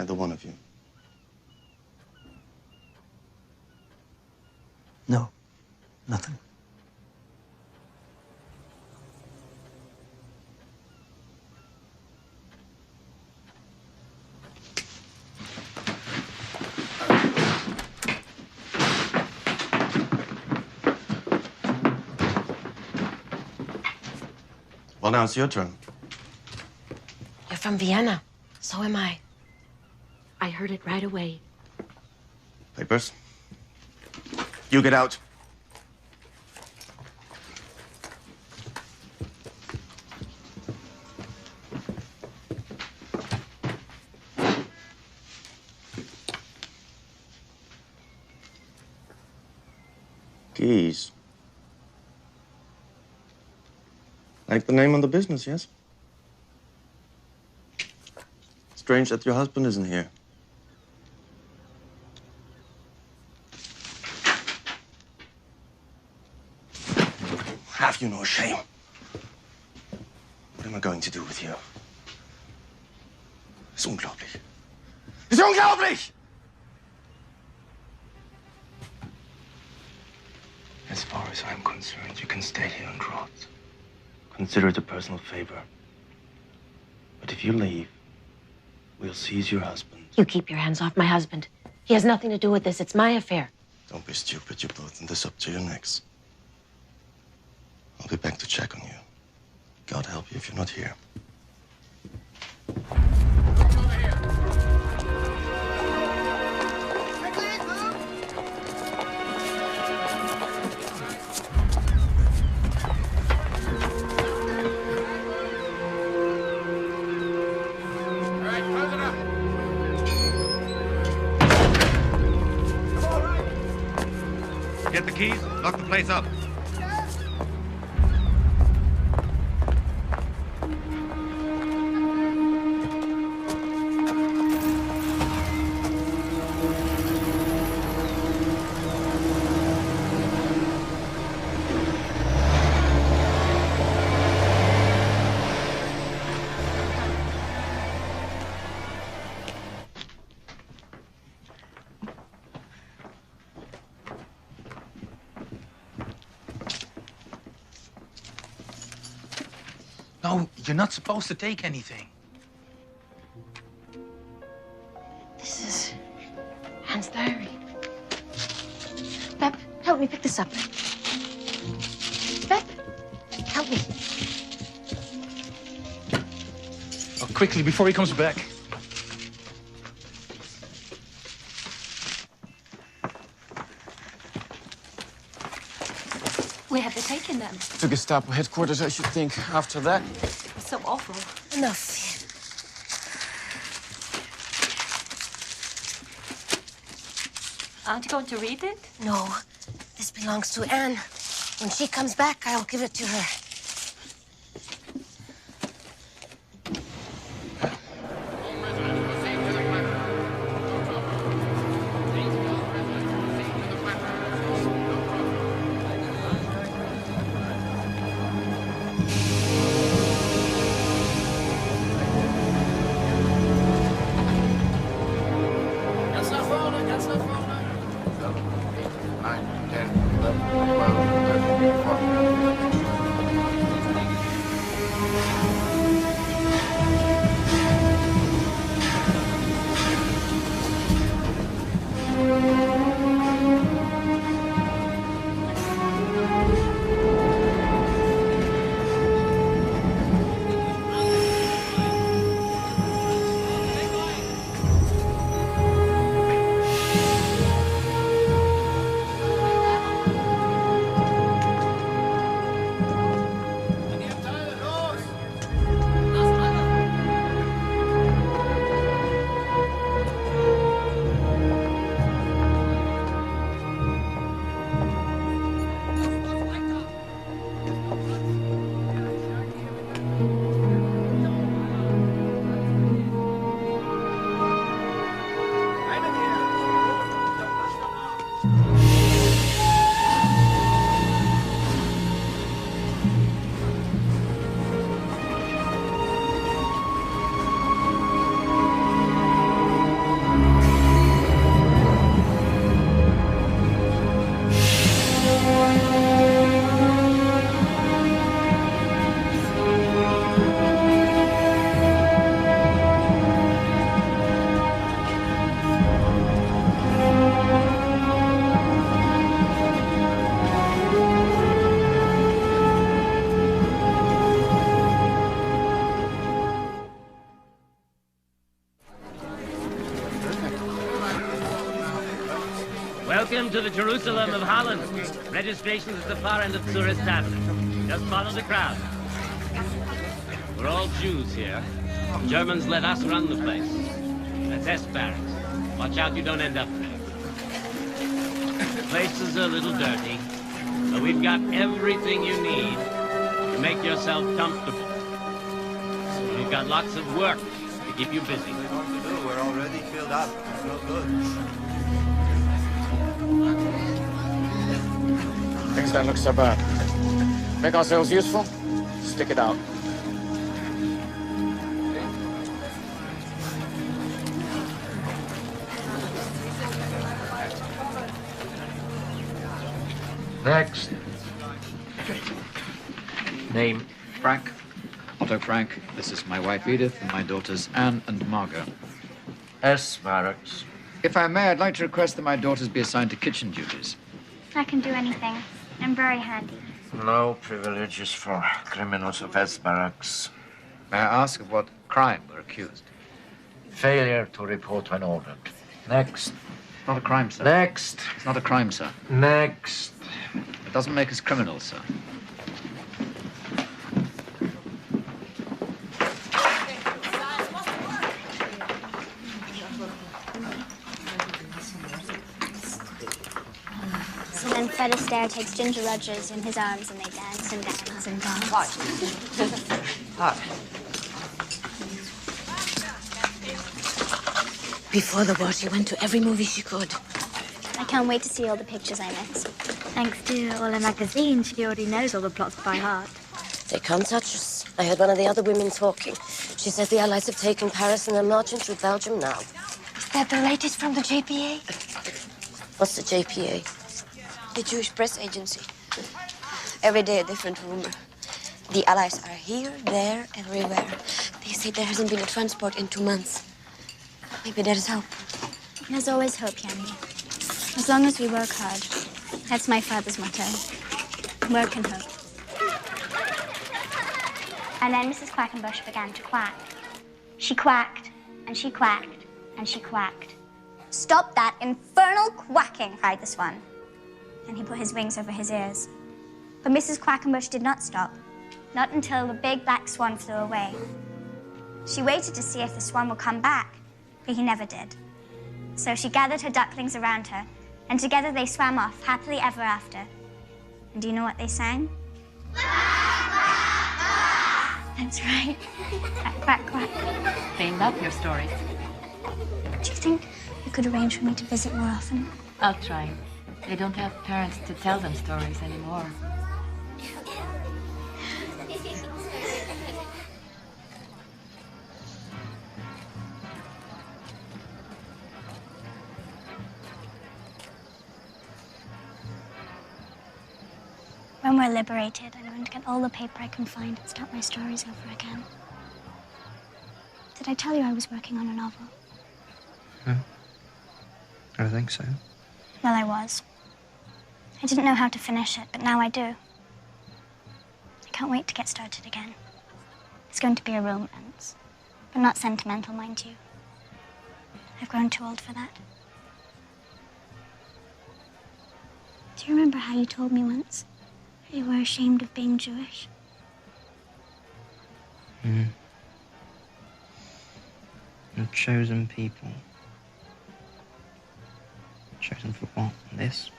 Either one of you. No, nothing. Well, now it's your turn. You're from Vienna. So am I. I heard it right away. Papers. You get out. Keys. Like the name on the business, yes? Strange that your husband isn't here. Have you no shame? What am I going to do with you? It's unglaublich. It's unglaublich! As far as I'm concerned, you can stay here and rot. Consider it a personal favor. But if you leave, we'll seize your husband. You keep your hands off my husband. He has nothing to do with this. It's my affair. Don't be stupid. You're both in this up to your necks. I'll be back to check on you. God help you if you're not here. Get the keys, lock the place up. No, you're not supposed to take anything. This is Anne's diary. Bep, help me pick this up. Bep, help me. Oh, quickly, before he comes back. Where have they taken them? To Gestapo headquarters, I should think. After that, It's so awful. Enough. Aren't you going to read it? No, this belongs to Anne. When she comes back, I'll give it to her. Welcome to the Jerusalem of Holland. Registration's at the far end of Tourist Avenue. Just follow the crowd. We're all Jews here. Germans let us run the place. That's S barracks. Watch out you don't end up there. The place is a little dirty, but we've got everything you need to make yourself comfortable. We've got lots of work to keep you busy. We're already filled up. No good. Things don't look so bad. Make ourselves useful, stick it out. Next. Name? Frank. Otto Frank. This is my wife Edith and my daughters Anne and Margot. S. Barracks. If I may, I'd like to request that my daughters be assigned to kitchen duties. I can do anything. I'm very handy. No privileges for criminals of S. Barracks. May I ask of what crime we're accused? Failure to report when ordered. Next. Not a crime, sir. Next. It's not a crime, sir. Next. It doesn't make us criminals, sir. So then Fred Astaire takes Ginger Rogers in his arms and they dance and dance and dance. Before the war, she went to every movie she could. I can't wait to see all the pictures I missed. Thanks to all her magazines, she already knows all the plots by heart. They can't touch us. I heard one of the other women talking. She says the Allies have taken Paris and they're marching through Belgium now. Is that the latest from the JPA? What's the JPA? The Jewish press agency. Every day a different rumor. The Allies are here, there, everywhere. They say there hasn't been a transport in 2 months. Maybe there is hope. There's always hope, Yanni. As long as we work hard. That's my father's motto. Work and hope. And then Mrs. Quackenbush began to quack. She quacked, and she quacked, and she quacked. Stop that infernal quacking, cried the swan. And he put his wings over his ears. But Mrs. Quackenbush did not stop. Not until the big black swan flew away. She waited to see if the swan would come back, but he never did. So she gathered her ducklings around her, and together they swam off, happily ever after. And do you know what they sang? That's right. Quack, quack, quack. They love your stories. Do you think you could arrange for me to visit more often? I'll try. They don't have parents to tell them stories anymore. When we're liberated, I'm going to get all the paper I can find and start my stories over again. Did I tell you I was working on a novel? No. I don't think so. Well, I was. I didn't know how to finish it, but now I do. I can't wait to get started again. It's going to be a romance, but not sentimental, mind you. I've grown too old for that. Do you remember how you told me once that you were ashamed of being Jewish? A chosen people. Chosen for what? This?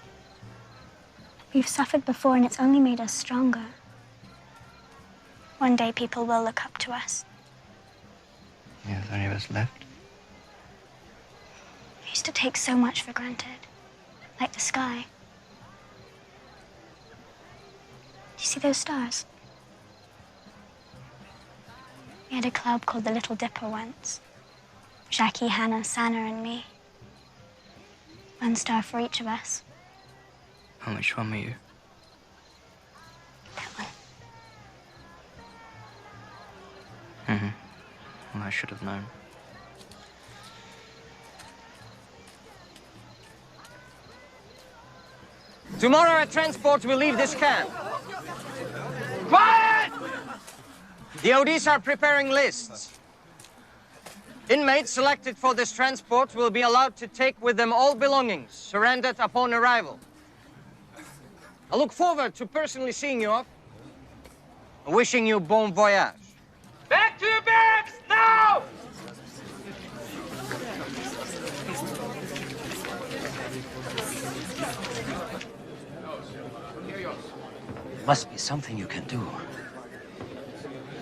We've suffered before and it's only made us stronger. One day people will look up to us. Yeah, there's only of us left. I used to take so much for granted. Like the sky. Do you see those stars? We had a club called the Little Dipper once. Jackie, Hannah, Sana, and me. 1 star for each of us. And which one were you? That one. Well, I should have known. Tomorrow a transport will leave this camp. Quiet! The ODs are preparing lists. Inmates selected for this transport will be allowed to take with them all belongings surrendered upon arrival. I look forward to personally seeing you off and wishing you bon voyage. Back to your barracks, now! Must be something you can do.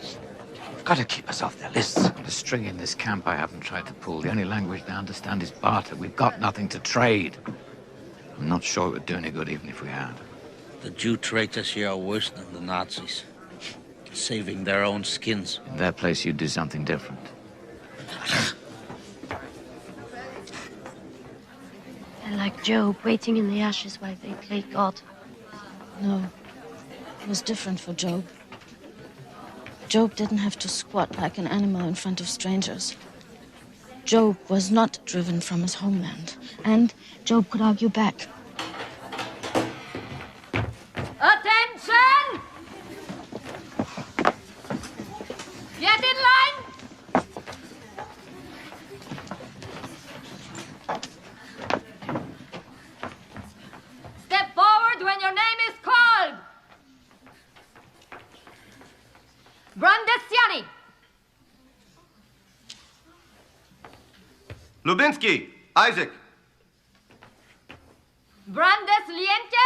You've got to keep us off their lists. The string in this camp I haven't tried to pull. The only language they understand is barter. We've got nothing to trade. I'm not sure it would do any good even if we had. The Jew traitors here are worse than the Nazis. Saving their own skins. In their place, you'd do something different. They're like Job, waiting in the ashes while they play God. No, it was different for Job. Job didn't have to squat like an animal in front of strangers. Job was not driven from his homeland, and Job could argue back. Attention! Get in line! Step forward when your name is called! Brandesiani! Lubinsky, Isaac. Brandesliente!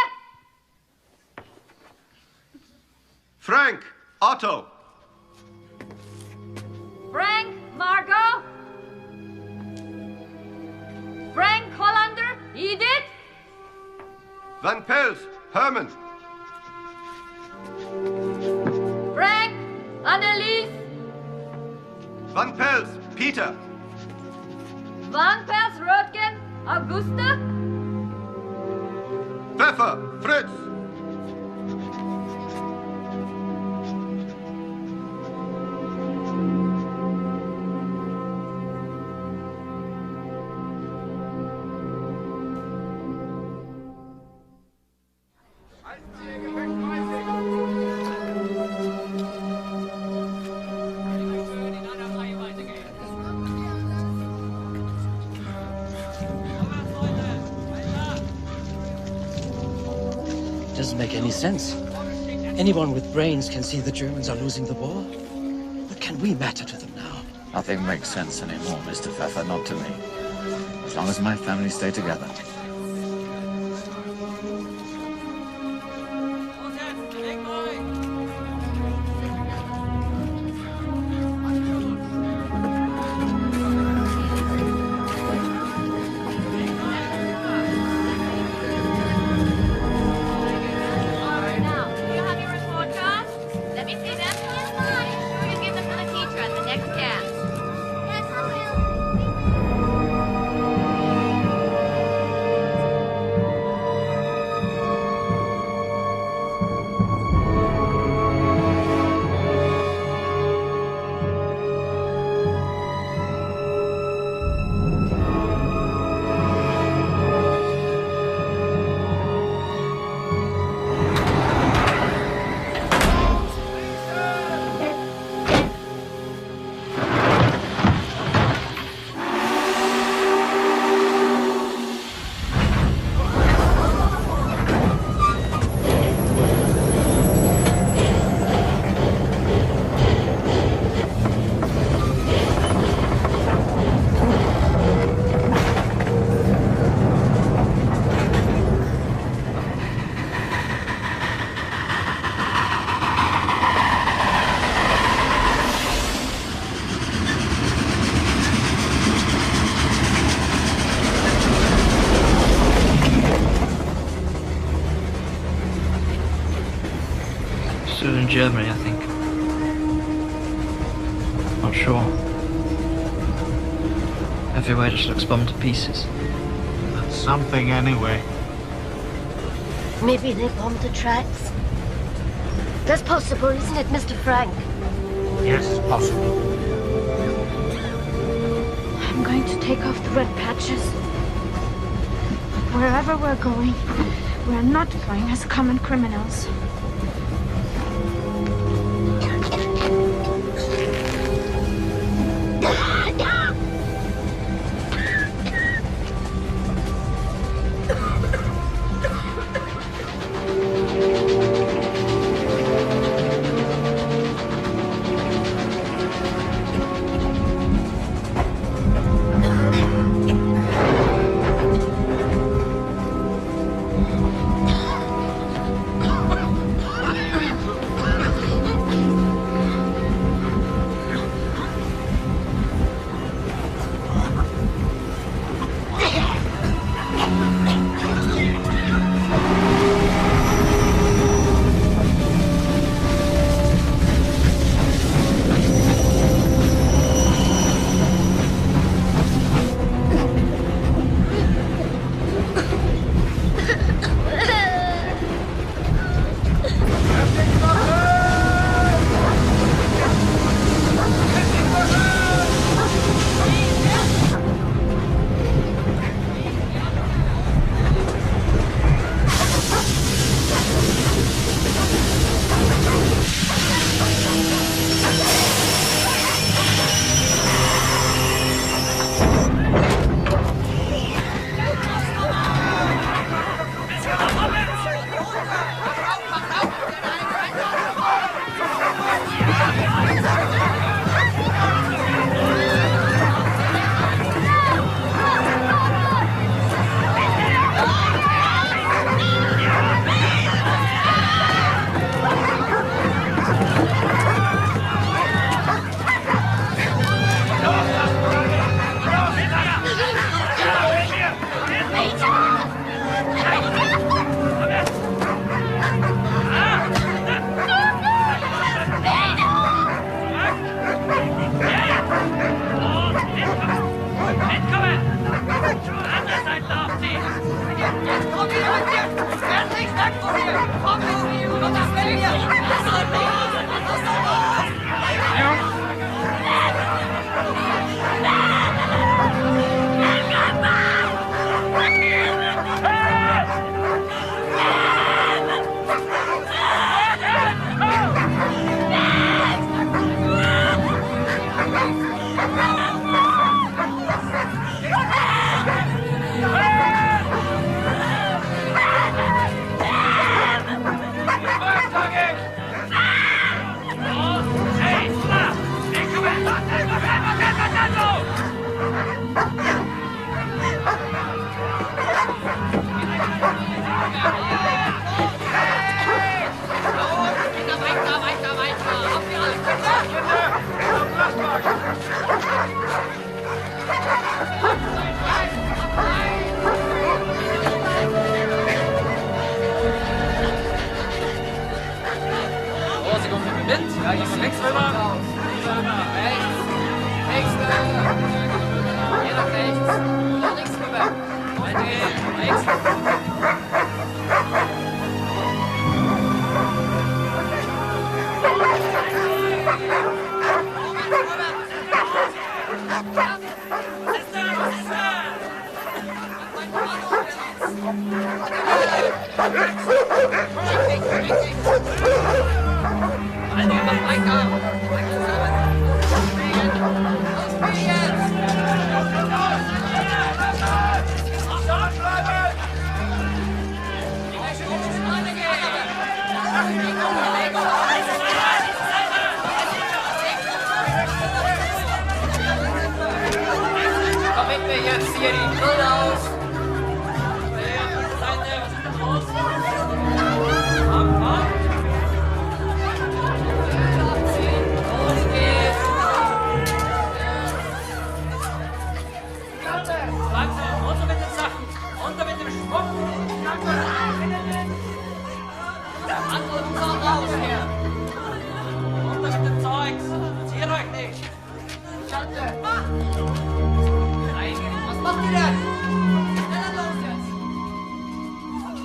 Frank, Otto. Frank Margot! Frank Hollander, Edith! Van Pels, Herman. Frank, Annelies! Van Pels, Peter. Van Pels, Röttgen, Augusta! Pfeffer, Fritz. Doesn't make any sense. Anyone with brains can see the Germans are losing the war. What can we matter to them now? Nothing makes sense anymore, Mr. Pfeffer, not to me. As long as my family stay together. Still in Germany, I think. Not sure. Everywhere just looks bombed to pieces. That's something anyway. Maybe they bombed the tracks. That's possible, isn't it, Mr. Frank? Yes, it's possible. I'm going to take off the red patches. Wherever we're going, we're not going as common criminals. Mitkommen! Andere Seite auf sie! Jetzt komm hier mit dir! Werd nicht weg von hier! Komm mit mir! Und das will ich nicht!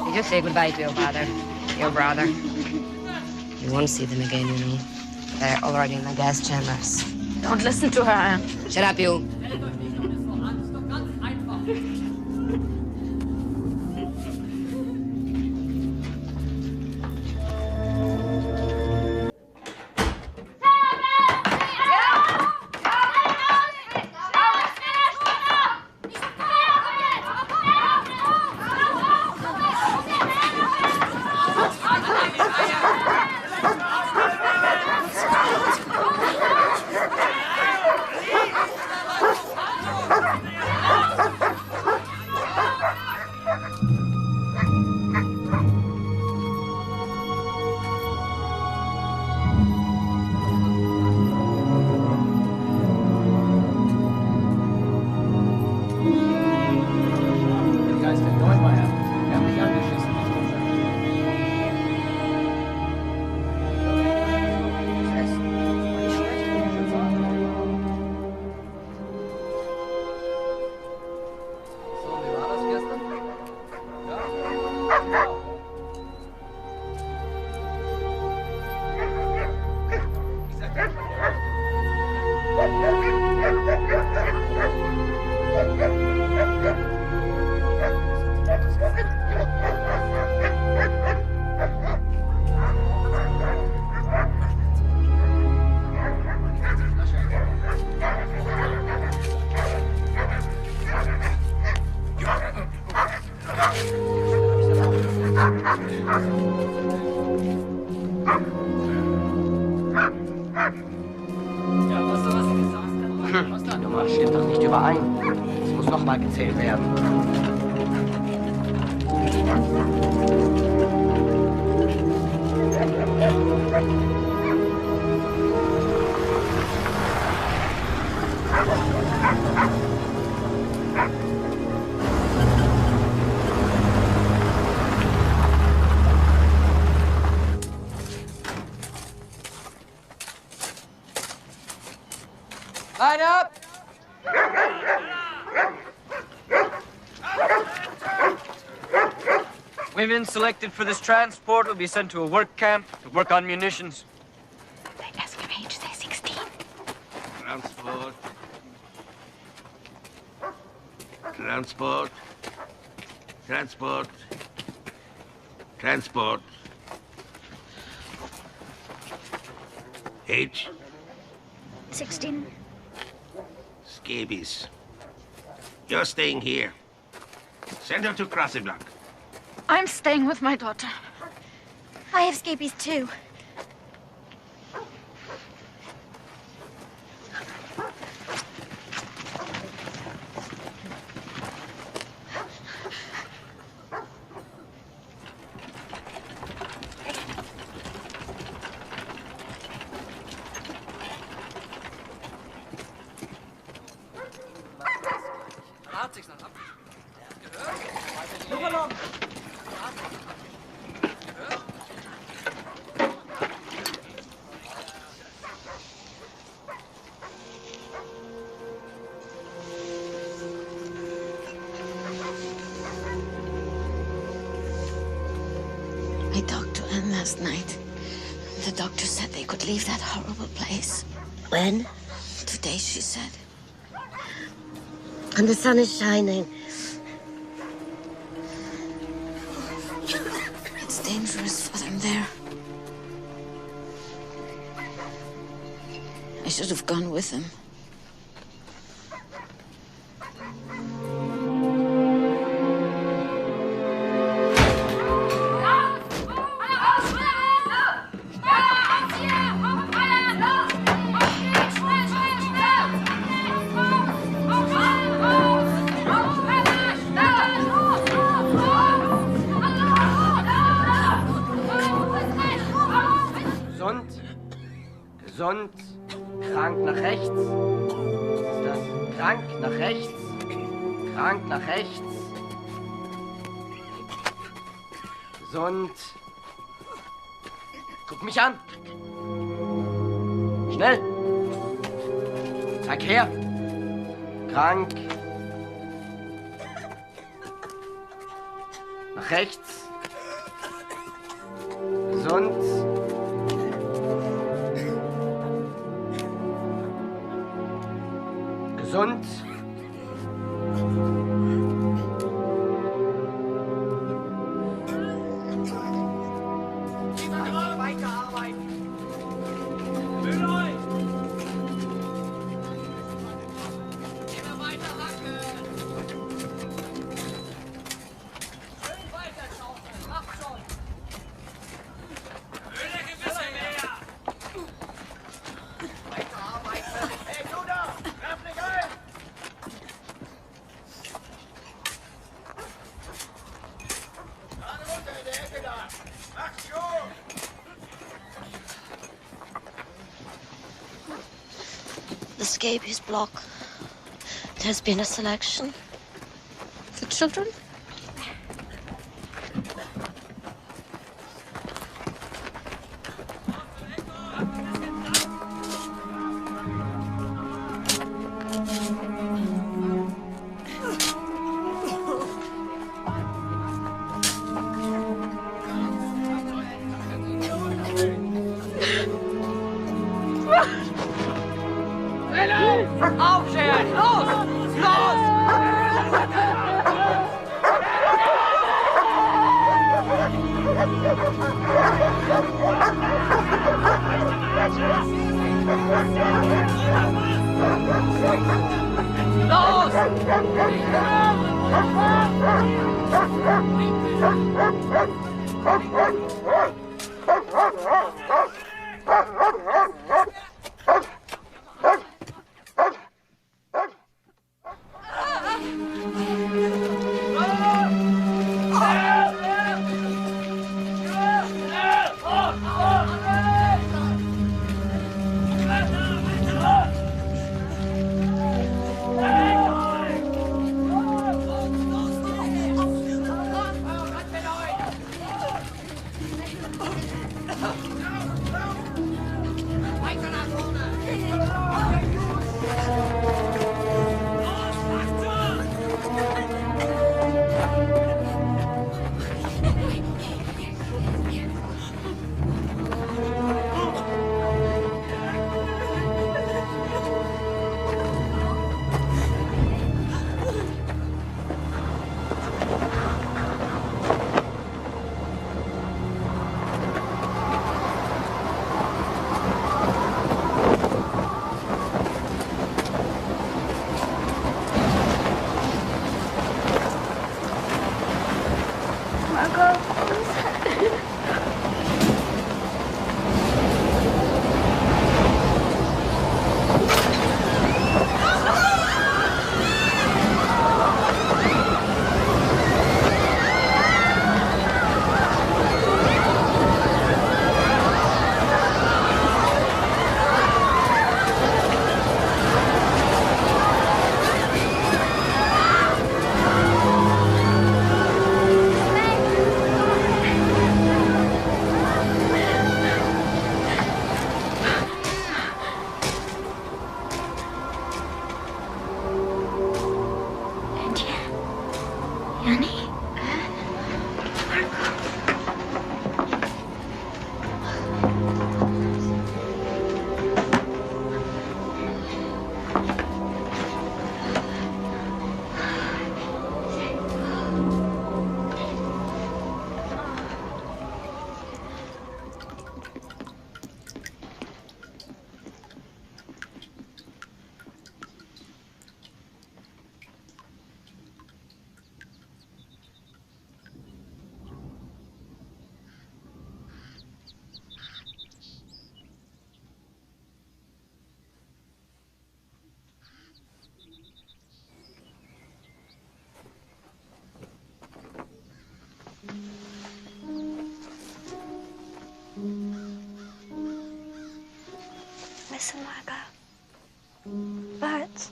You just say goodbye to your father, your brother. You won't see them again, you know. They're already in the gas chambers. Don't listen to her, Anne. Shut up, you. Die Nummer stimmt doch nicht überein. Es muss noch mal gezählt werden. Line up! Women selected for this transport will be sent to a work camp to work on munitions. They ask your age, say 16. Transport. Transport. Transport. Transport. Age? 16. Scabies. You're staying here. Send her to Krasiblank. I'm staying with my daughter. I have scabies too. I talked to Anne last night. The doctor said they could leave that horrible place. When? Today, she said. And the sun is shining. It's dangerous for them there. I should have gone with them. Gesund, krank nach rechts. Was ist das? Krank nach rechts. Krank nach rechts. Gesund. Guck mich an. Schnell. Zeig her. Krank. Nach rechts. Gesund. Gesund. The scabies block. There's been a selection. The children? Aufstehen! Los! Los! Selaga. Birds.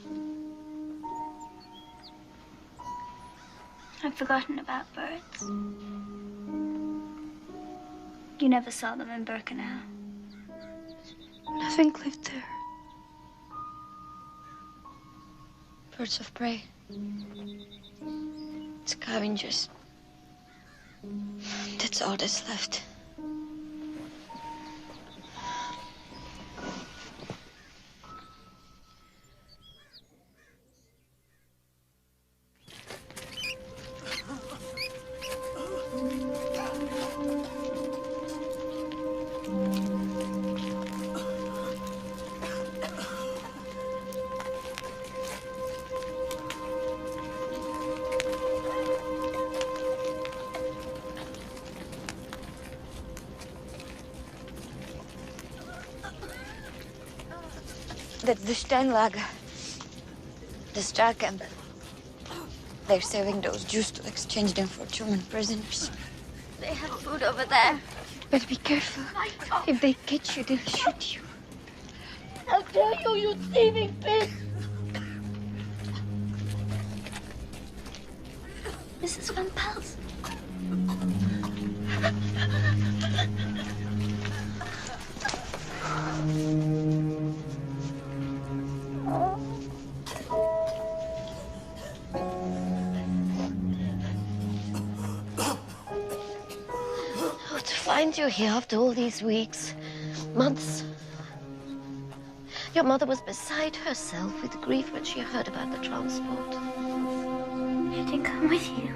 I've forgotten about birds. You never saw them in Birkenau. Nothing lived there. Birds of prey. Scavengers. That's all that's left. That's the Steinlager. The Star Camp. They're saving those Jews to exchange them for German prisoners. They have food over there. But be careful. If they catch you, they'll shoot you. How dare you, you thieving pig! Mrs. Van Pels. To find you here after all these weeks, months. Your mother was beside herself with grief when she heard about the transport. I didn't come with you.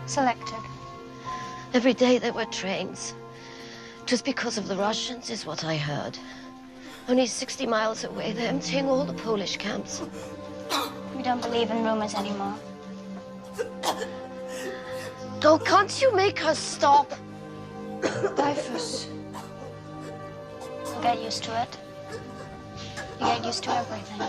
Selected. Every day there were trains. Just because of the Russians is what I heard. Only 60 miles away, they're emptying all the Polish camps. We don't believe in rumors anymore. Oh, can't you make her stop? Typhus. You get used to it. You get used to everything.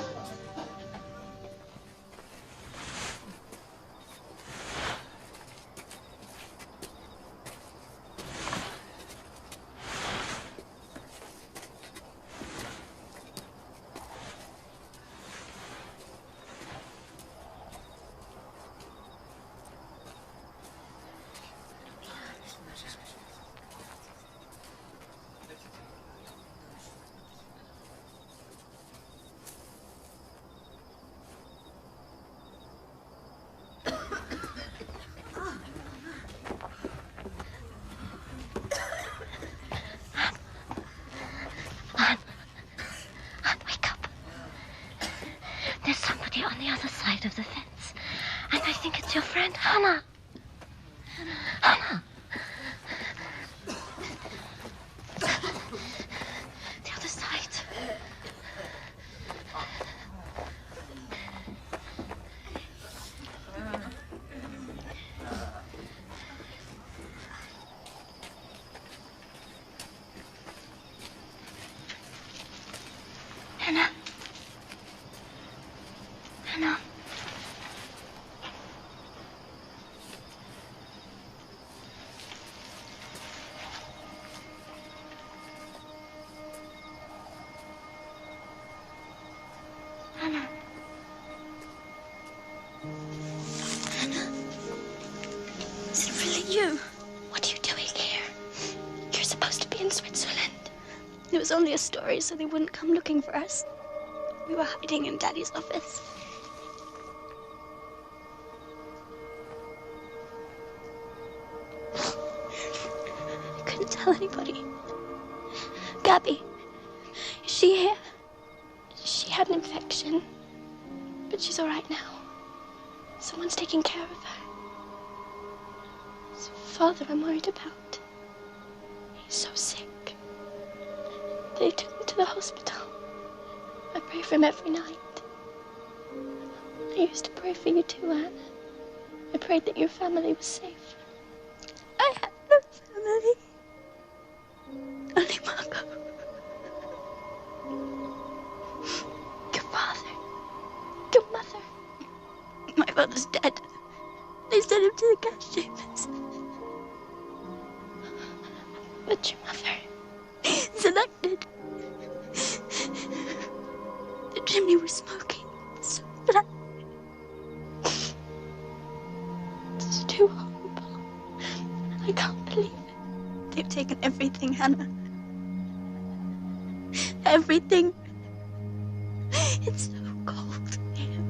There's somebody on the other side of the fence. And I think it's your friend, Hannah. Hannah. The other side. Hannah. Hannah. Hannah. Hannah. Is it really you? What are you doing here? You're supposed to be in Switzerland. It was only a story so they wouldn't come looking for us. We were hiding in Daddy's office. I couldn't tell anybody. Gabby, is she here? She had an infection, but she's all right now. Someone's taking care of her. It's Father I'm worried about. He's so sick. They took him to the hospital. I pray for him every night. I used to pray for you too, Anne. I prayed that your family was safe. I have no family. Only Margot. Your father. Your mother. My father's dead. They sent him to the gas chambers. But your mother. chimney was smoking. So black. It's too horrible. I can't believe it. They've taken everything, Hannah. Everything. It's so cold here.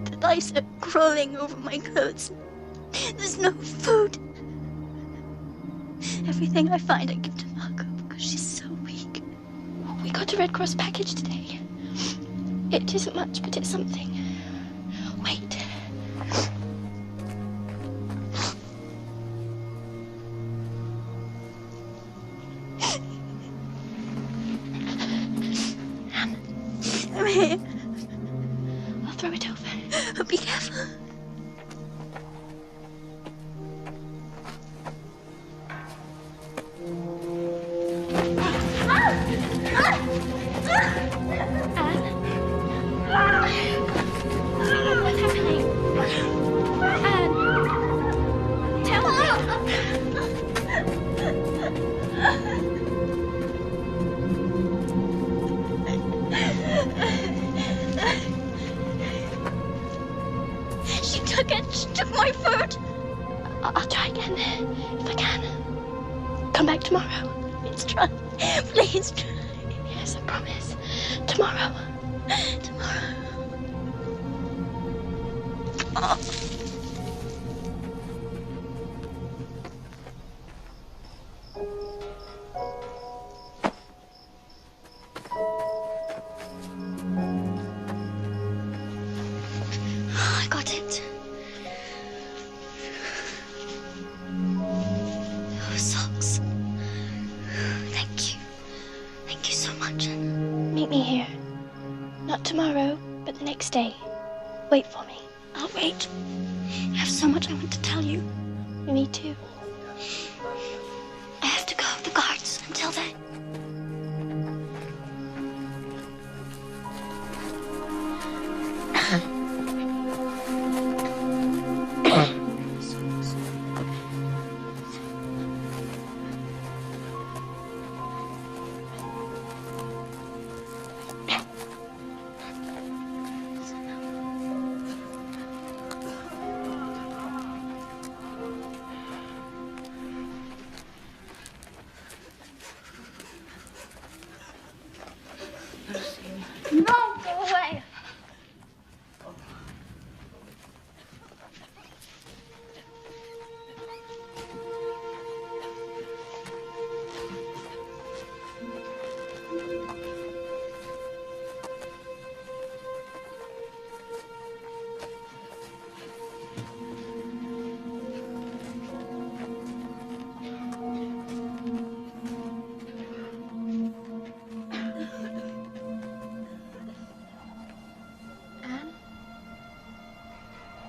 The lice are crawling over my clothes. There's no food. Everything I find I give to Margot because she's so weak. We got a Red Cross package today. It isn't much, but it's something. Wait. I'm here. I'll throw it over. Be careful. What's happening? Anne, tell She took it. She took my food. I'll try again, if I can. Come back tomorrow. Please try. Please try. Yes, I promise. Tomorrow. Tomorrow. Oh. I got it. Oh, socks. Thank you. Thank you so much. Meet me here. Not tomorrow, but the next day. Wait for me. I'll wait. I have so much I want to tell you. Me too. I have to go with the guards until then. No, go away.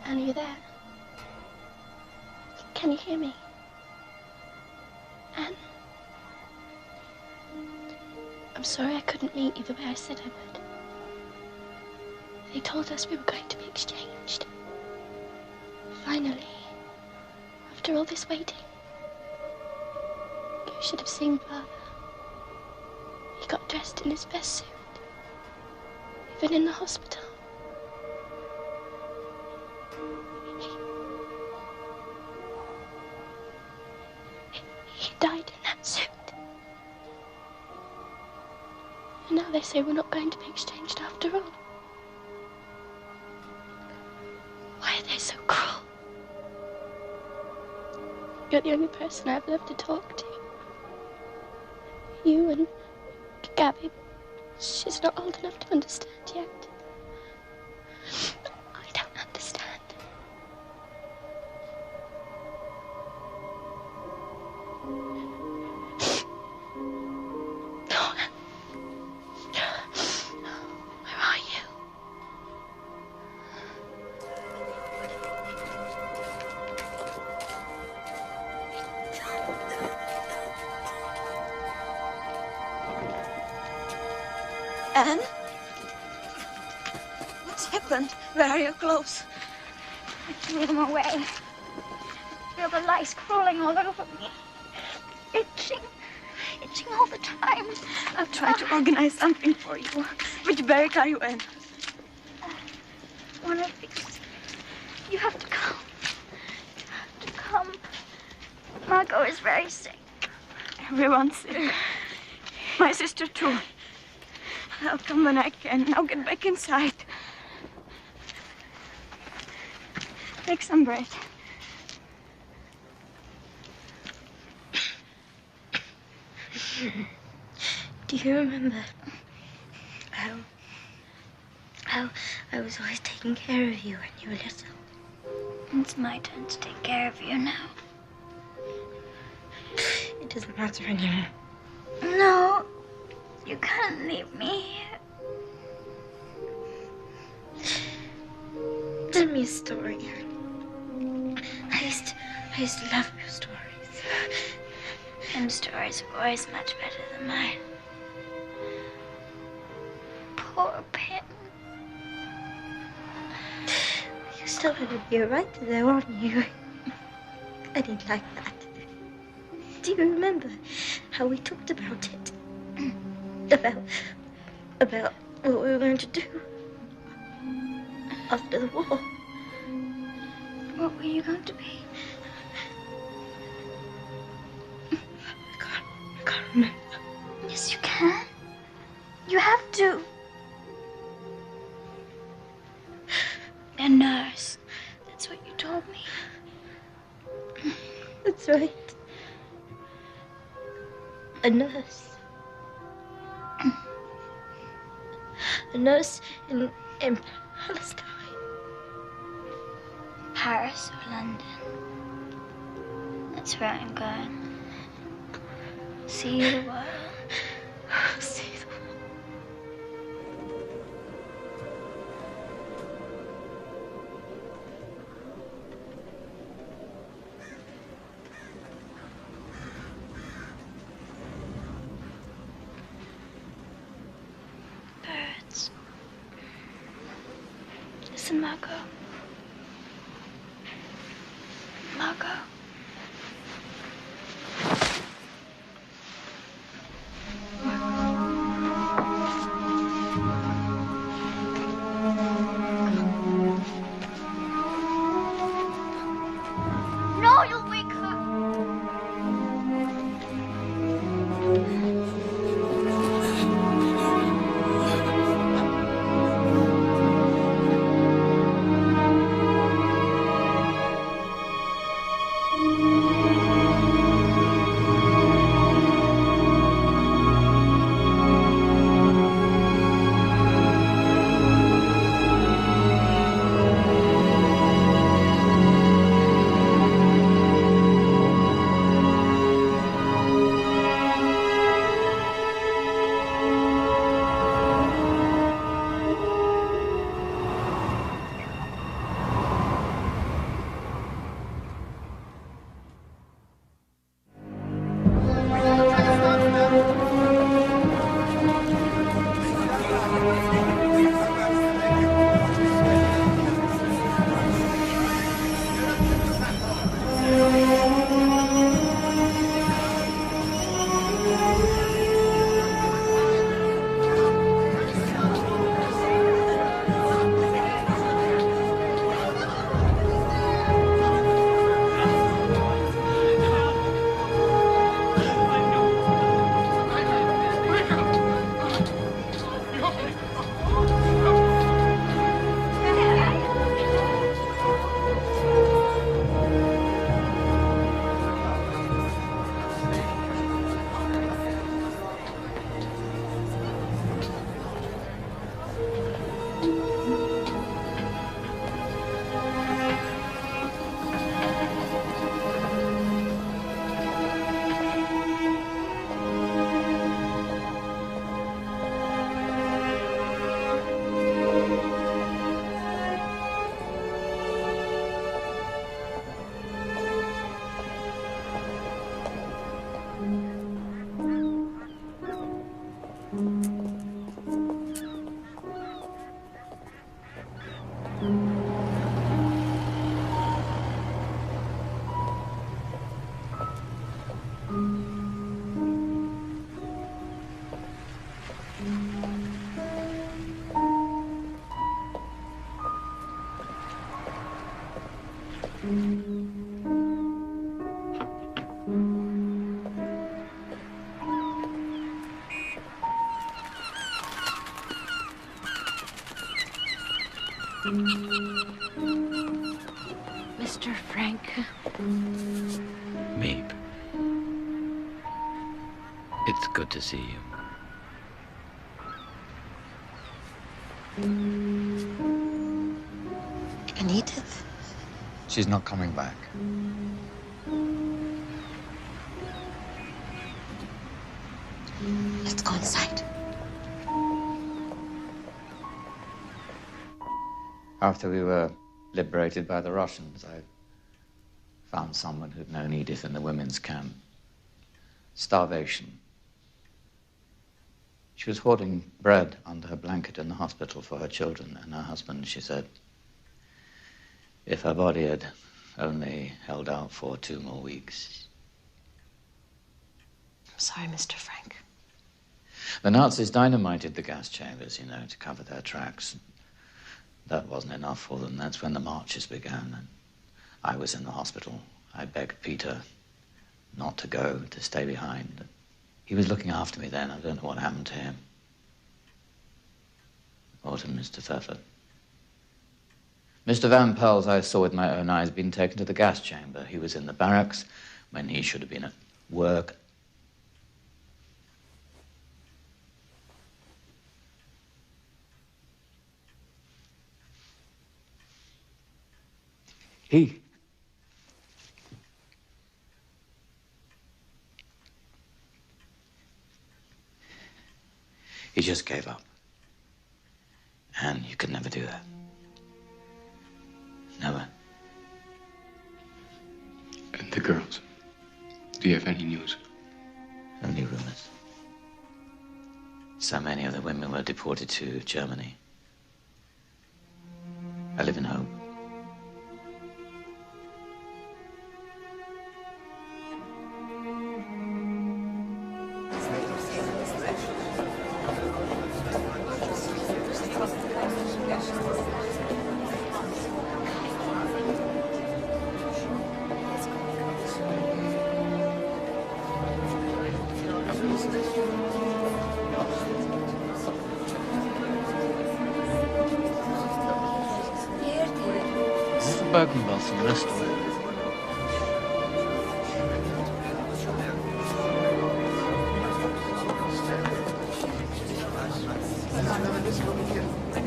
Anne, are you there? Can you hear me? Anne? I'm sorry I couldn't meet you the way I said I would. They told us we were going to be exchanged. Finally, after all this waiting. You should have seen Father. He got dressed in his best suit. Even in the hospital. He died in that suit. And now they say we're not going to be exchanged after all. Why are they so cruel? You're the only person I've loved to talk to. You and Gabby. She's not old enough to understand yet. I don't understand. Where are you? Anne? What's happened? Where are your clothes? I threw them away. I feel the lice crawling all over me. Itching. watching all the time. I'll try to organize something for you. Which barrack are you in? One of these. You have to come. You have to come. Margot is very sick. Everyone's sick. My sister, too. I'll come when I can. Now get back inside. Take some bread. Do you remember how I was always taking care of you when you were little? It's my turn to take care of you now. It doesn't matter anymore. No, you can't leave me here. Tell me a story. I used to love your stories. And stories are always much better than mine. Poor Pim. You still had to be right there, weren't you? I didn't like that. Do you remember how we talked about it? About what we were going to do after the war. What were you going to be? I can't remember. Yes, you can. You have to. A nurse. That's what you told me. That's right. A nurse. A nurse in Palestine. Paris or London. That's where I'm going. See the world. See the world. Birds. Listen, Margot. Margot. No, you'll wake her. Mr. Frank. Meep. It's good to see you. And Edith? She's not coming back. Let's go inside. After we were liberated by the Russians, I found someone who'd known Edith in the women's camp. Starvation. She was hoarding bread under her blanket in the hospital for her children and her husband, she said. If her body had only held out for 2 more weeks. I'm sorry, Mr. Frank. The Nazis dynamited the gas chambers, you know, to cover their tracks. That wasn't enough for them. That's when the marches began. And I was in the hospital. I begged Peter not to go, to stay behind. He was looking after me then. I don't know what happened to him. Or to Mr. Pfeffer. Mr. Van Pels, I saw with my own eyes, been taken to the gas chamber. He was in the barracks when he should have been at work. He just gave up. And you could never do that. Never. And the girls? Do you have any news? Only rumors. So many of the women were deported to Germany. I live in hope. Bergen-Belsen restaurant.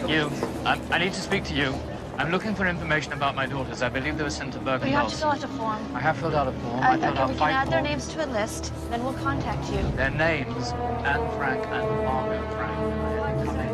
You, I need to speak to you. I'm looking for information about my daughters. I believe they were sent to Bergen-Belsen. We have to fill out a form. I have filled out a form. I filled out we can 5 add their forms. names to a list, then we'll contact you. Their names, Anne Frank and Margot Frank. Come in.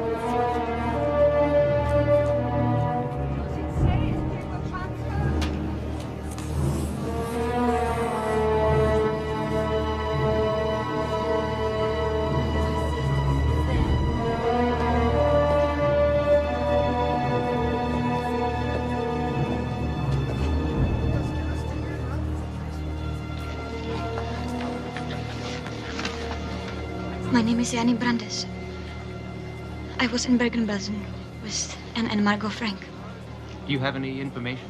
My name is Annie Brandes. I was in Bergen-Belsen with Anne and Margot Frank. Do you have any information?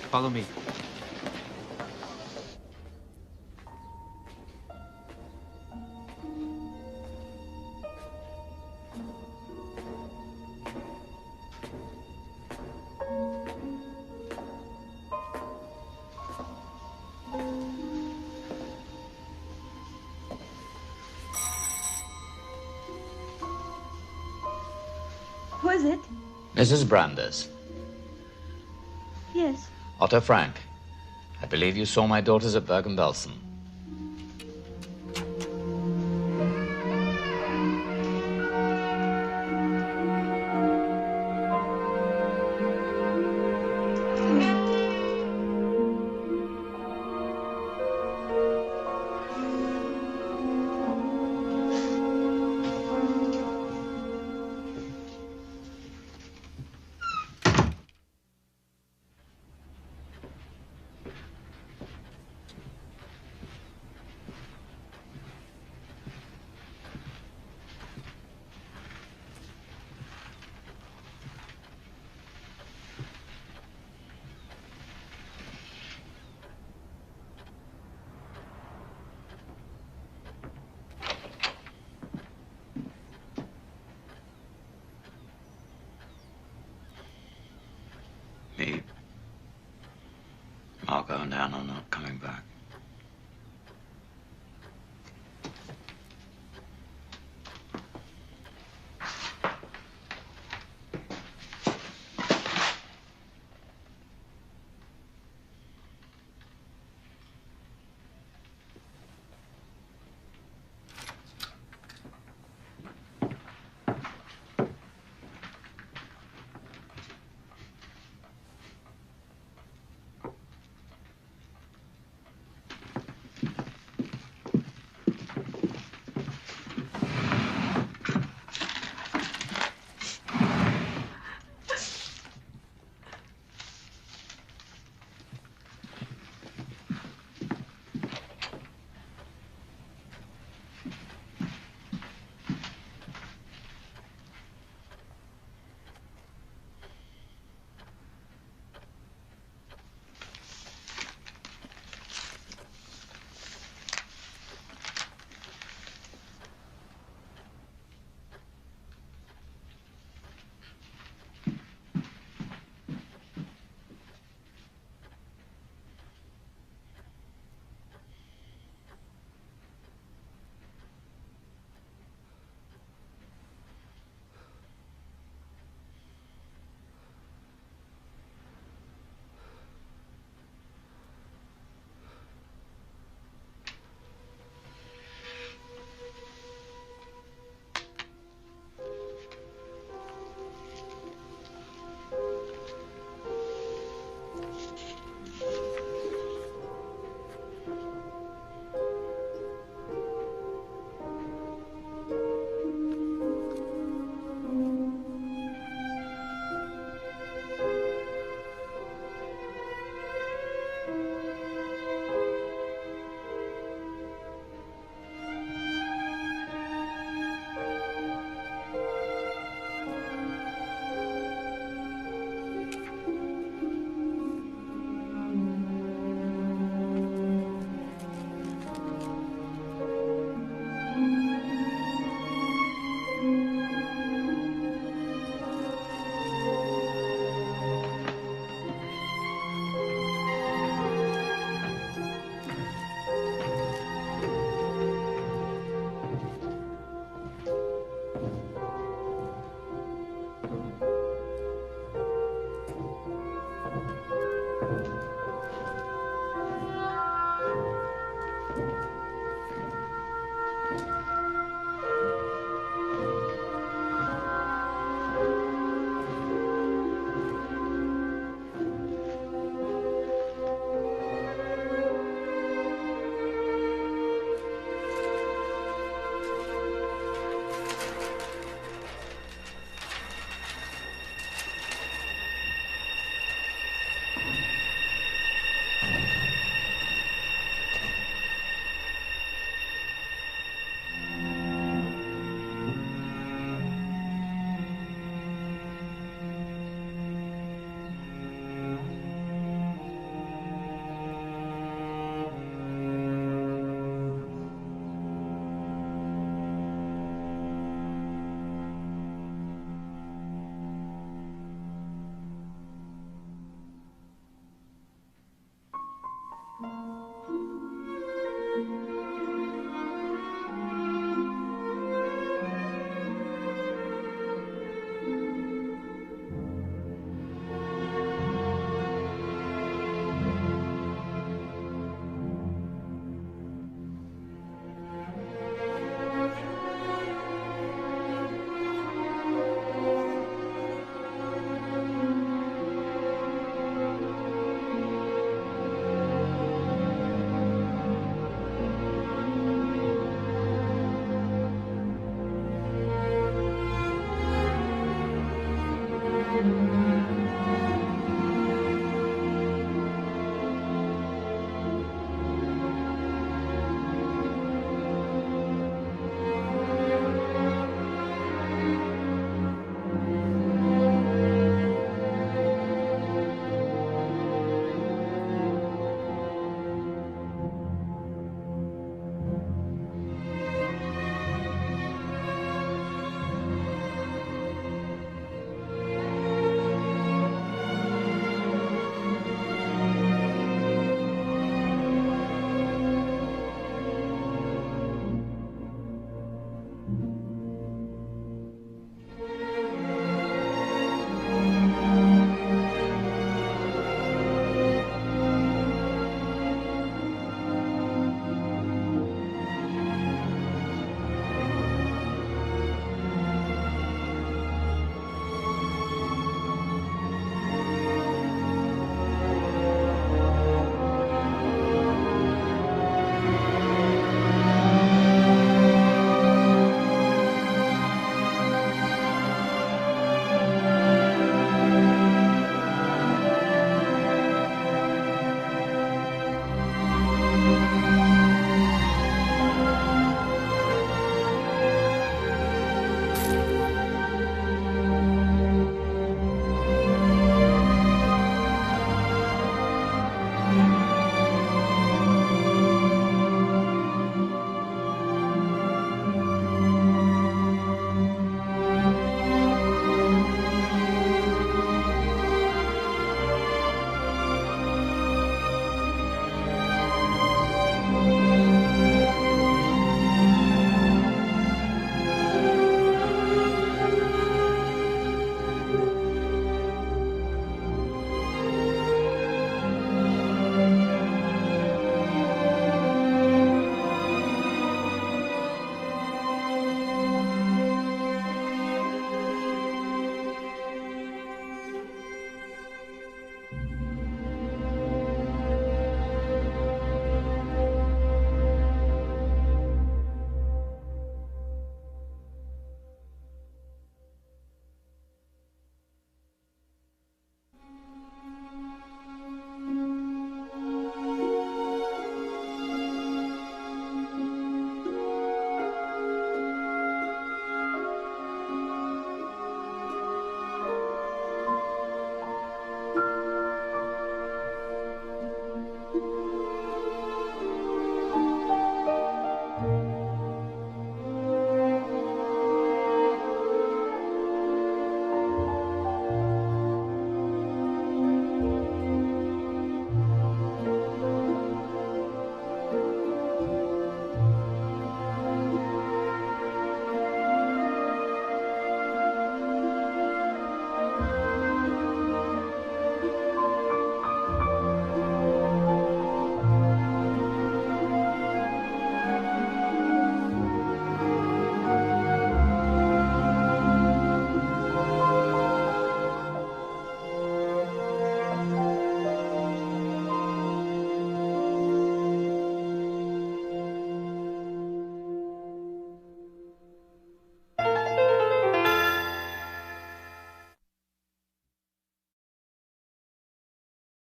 Follow me. Who is it? Mrs. Brandes. Yes. Otto Frank. I believe you saw my daughters at Bergen-Belsen. plan on not coming back.